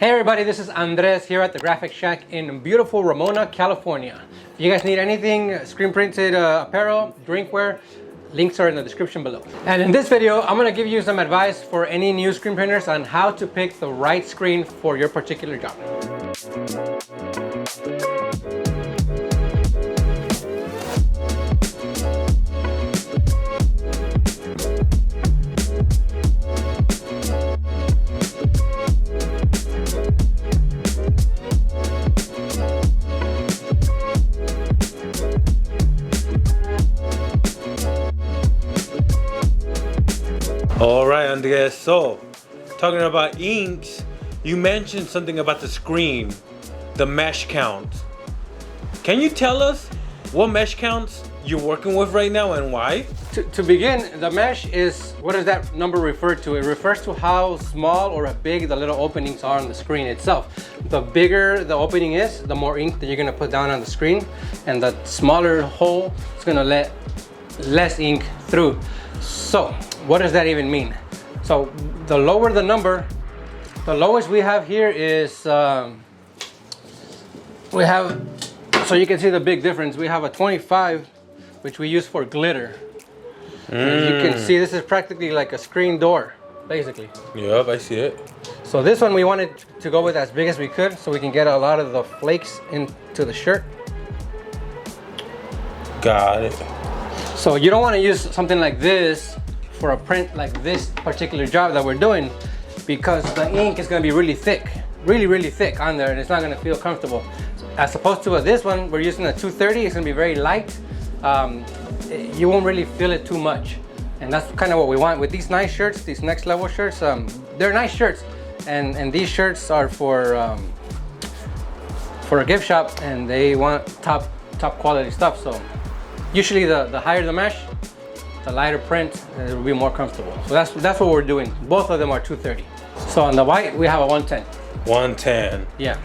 Hey everybody, this is Andres here at the Graphic Shack in beautiful Ramona, California. If you guys need anything, screen printed apparel, drinkware, links are in the description below. And in this video, I'm gonna give you some advice for any new screen printers on how to pick the right screen for your particular job. All right, Andres, so talking about inks, you mentioned something about the screen, the mesh count. Can you tell us what mesh counts you're working with right now and why? To begin, the mesh is, what does that number refer to? It refers to how small or big the little openings are on the screen itself. The bigger the opening is, the more ink that you're gonna put down on the screen, and the smaller hole is gonna let less ink through. So, what does that even mean? So, the lower the number, the lowest we have here is, so you can see the big difference. We have a 25, which we use for glitter. And you can see this is practically like a screen door, basically. Yep, I see it. So this one we wanted to go with as big as we could so we can get a lot of the flakes into the shirt. Got it. So you don't want to use something like this for a print like this particular job that we're doing, because the ink is going to be really thick, really thick on there, and it's not going to feel comfortable. As opposed to this one, we're using a 230. It's going to be very light. You won't really feel it too much, and that's kind of what we want with these nice shirts, these next level shirts. They're nice shirts, and these shirts are for a gift shop, and they want top quality stuff. So usually the higher the mesh, the lighter print, and it will be more comfortable. So that's what we're doing. Both of them are 230. So on the white, we have a 110. 110. Yeah.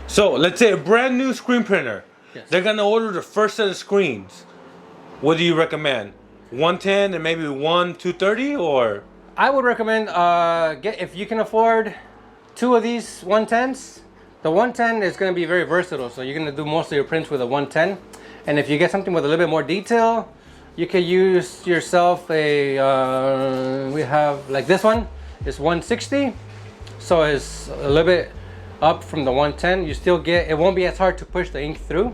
So let's say a brand new screen printer. Yes. They're gonna order the first set of screens. What do you recommend? 110 and maybe 230, or? I would recommend if you can afford 2 of these 110s. The 110 is going to be very versatile, so you're going to do most of your prints with a 110. And if you get something with a little bit more detail, you could use yourself a, we have like this one, it's 160. So it's a little bit up from the 110. You still get, it won't be as hard to push the ink through.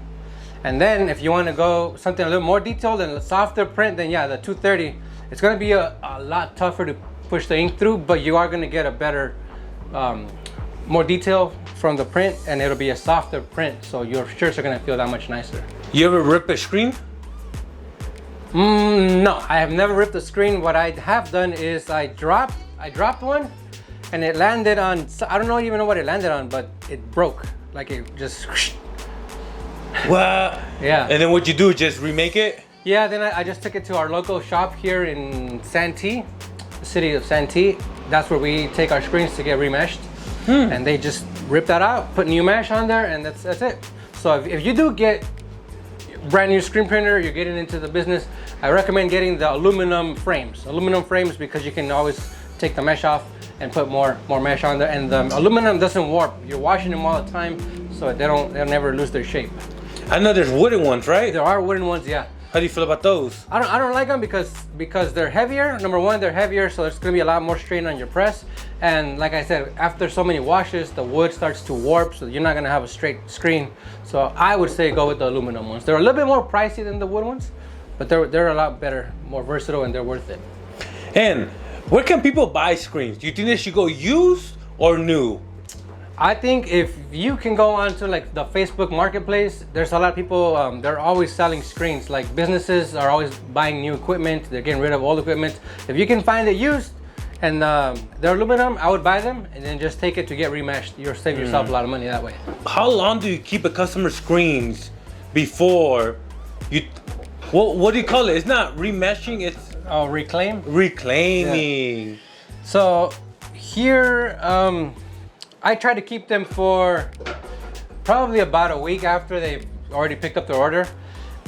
And then if you want to go something a little more detailed and a softer print, then yeah, the 230, it's going to be a lot tougher to push the ink through, but you are going to get a better, more detail from the print, and it'll be a softer print. So your shirts are going to feel that much nicer. You ever rip a screen? No, I have never ripped a screen. What I have done is I dropped one, and it landed on, I don't even know what it landed on, but it broke. Like it just, Well, yeah. And then what you do, just remake it? Yeah, then I just took it to our local shop here in Santee, the city of Santee. That's where we take our screens to get remeshed. And they just rip that out, put new mesh on there, and that's it. So if you do get brand new screen printer, you're getting into the business, I recommend getting the aluminum frames. Aluminum frames, because you can always take the mesh off and put more mesh on there, and the aluminum doesn't warp. You're washing them all the time, so they'll never lose their shape. I know there's wooden ones, right? There are wooden ones, yeah. How do you feel about those? I don't like them because they're heavier. Number one, they're heavier, so there's gonna be a lot more strain on your press. And like I said, after so many washes, the wood starts to warp, so you're not gonna have a straight screen. So I would say go with the aluminum ones. They're a little bit more pricey than the wood ones, but they're a lot better, more versatile, and they're worth it. And where can people buy screens? Do you think they should go used or new? I think if you can go onto like the Facebook marketplace, there's a lot of people, they're always selling screens. Like businesses are always buying new equipment, they're getting rid of old equipment. If you can find it used and they're aluminum, I would buy them and then just take it to get remeshed. You'll save yourself a lot of money that way. How long do you keep a customer screens before you, what do you call it? It's not remeshing, it's reclaim? Reclaiming. Yeah. So here, I try to keep them for probably about a week after they've already picked up their order.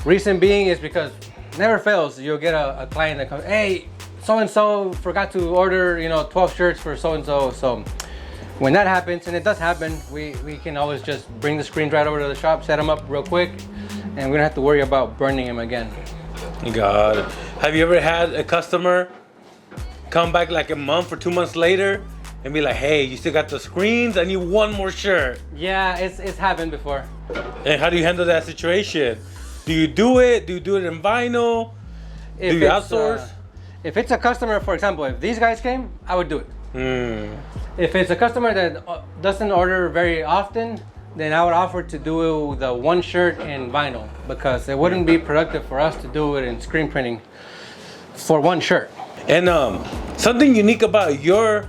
Reason being is because never fails, you'll get a client that comes, hey, so-and-so forgot to order, 12 shirts for so-and-so. So when that happens, and it does happen, we can always just bring the screens right over to the shop, set them up real quick, and we don't have to worry about burning them again. Got it. Have you ever had a customer come back like a month or 2 months later and be like, hey, you still got the screens? I need one more shirt. Yeah, it's happened before. And how do you handle that situation? Do you do it? Do you do it in vinyl? If do you it's, outsource? If it's a customer, for example, if these guys came, I would do it. If it's a customer that doesn't order very often, then I would offer to do the one shirt in vinyl, because it wouldn't be productive for us to do it in screen printing for one shirt. And something unique about your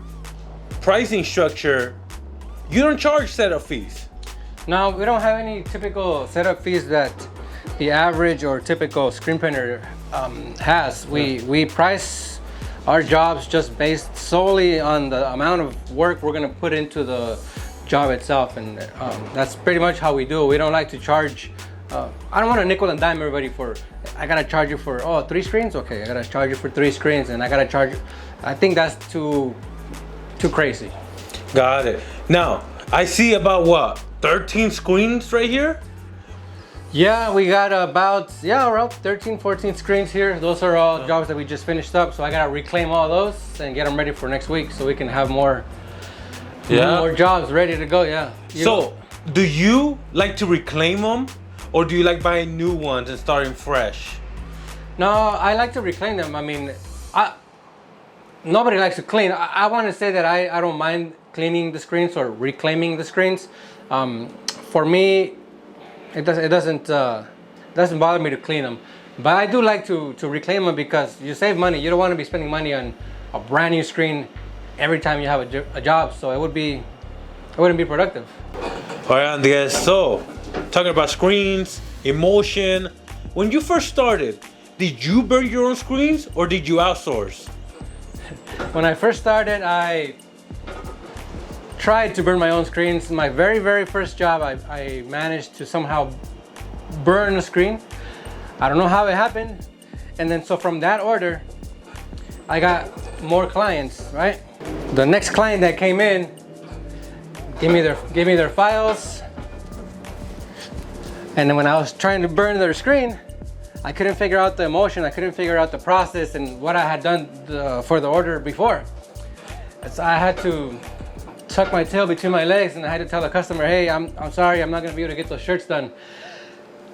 pricing structure, you don't charge setup fees. No, we don't have any typical setup fees that the average or typical screen printer has. We price our jobs just based solely on the amount of work we're gonna put into the job itself, and that's pretty much how we do it. We don't like to charge. I don't want to nickel and dime everybody for. I gotta charge you for 3 screens. Okay, I gotta charge you for 3 screens, and I gotta charge you. I think that's too crazy. Got it. Now I see about what 13 screens right here. Yeah, we got around 13, 14 screens here. Those are all jobs that we just finished up, so I gotta reclaim all those and get them ready for next week, so we can have more jobs ready to go. Yeah. So, do you like to reclaim them, or do you like buying new ones and starting fresh? No, I like to reclaim them. I mean, nobody likes to clean. I want to say that I don't mind cleaning the screens or reclaiming the screens. For me, it doesn't bother me to clean them, but I do like to reclaim them, because you save money. You don't want to be spending money on a brand new screen every time you have a job, so it wouldn't be productive. All right, Andres. So, talking about screens, emotion. When you first started, did you burn your own screens or did you outsource? When I first started, I tried to burn my own screens. My very, very first job, I managed to somehow burn a screen. I don't know how it happened. And then so from that order, I got more clients, right? The next client that came in gave me their files. And then when I was trying to burn their screen, I couldn't figure out the emotion. I couldn't figure out the process and what I had done for the order before. So I had to tuck my tail between my legs, and I had to tell the customer, hey, I'm sorry, I'm not gonna be able to get those shirts done.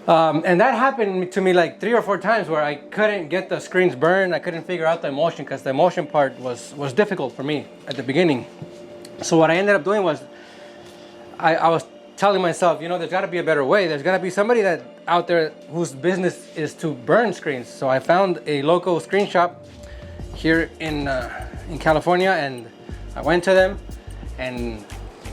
And that happened to me like 3 or 4 times, where I couldn't get the screens burned. I couldn't figure out the emotion, because the emotion part was difficult for me at the beginning. So what I ended up doing was, I was telling myself, there's gotta be a better way. There's gotta be somebody that out there whose business is to burn screens. So I found a local screen shop here in California, and I went to them and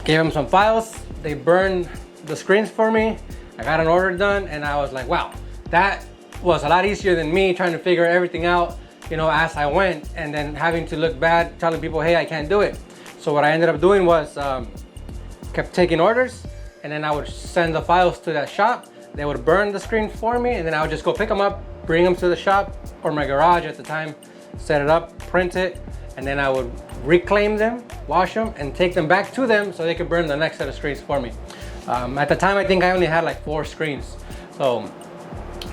gave them some files. They burned the screens for me. I got an order done, and I was like, wow, that was a lot easier than me trying to figure everything out, as I went, and then having to look bad, telling people, hey, I can't do it. So what I ended up doing was kept taking orders, and then I would send the files to that shop. They would burn the screens for me, and then I would just go pick them up, bring them to the shop or my garage at the time, set it up, print it, and then I would reclaim them, wash them, and take them back to them so they could burn the next set of screens for me. At the time, I think I only had like 4 screens. So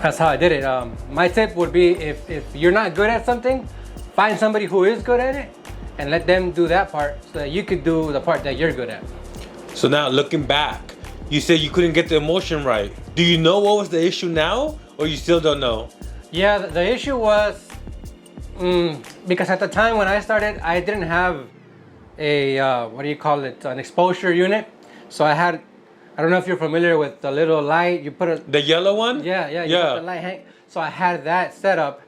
that's how I did it. My tip would be, if you're not good at something, find somebody who is good at it and let them do that part so that you could do the part that you're good at. So now looking back, you said you couldn't get the emotion right. Do you know what was the issue now, or you still don't know? Yeah, the issue was, because at the time when I started, I didn't have a, an exposure unit. So I don't know if you're familiar with the little light. You put the yellow one? Yeah. You put the light hang. So I had that set up,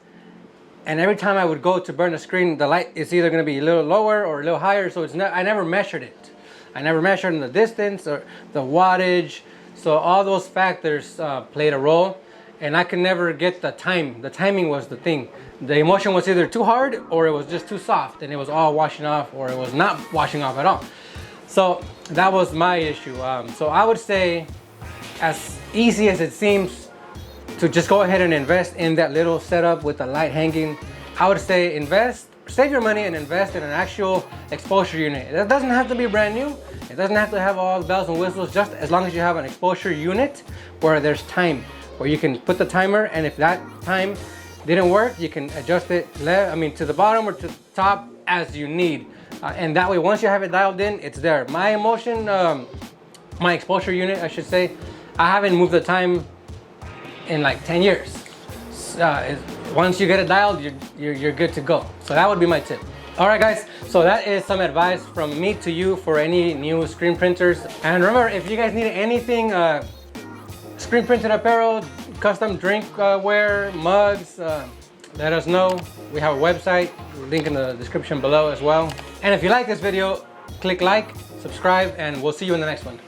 and every time I would go to burn the screen, the light is either going to be a little lower or a little higher. So I never measured it. I never measured in the distance or the wattage. So all those factors played a role, and I could never get the time. The timing was the thing. The emotion was either too hard or it was just too soft, and it was all washing off, or it was not washing off at all. So that was my issue. So I would say, as easy as it seems to just go ahead and invest in that little setup with the light hanging, I would say invest save your money and invest in an actual exposure unit. It doesn't have to be brand new. It doesn't have to have all the bells and whistles, just as long as you have an exposure unit where there's time, where you can put the timer, and if that time didn't work, you can adjust it to the bottom or to the top as you need. And that way, once you have it dialed in, it's there. My my exposure unit, I should say, I haven't moved the time in like 10 years. Once you get it dialed, you're good to go. So that would be my tip. All right, guys, so that is some advice from me to you for any new screen printers. And remember, if you guys need anything, screen printed apparel, custom drinkware, mugs, let us know. We have a website, link in the description below as well. And if you like this video, click like, subscribe, and we'll see you in the next one.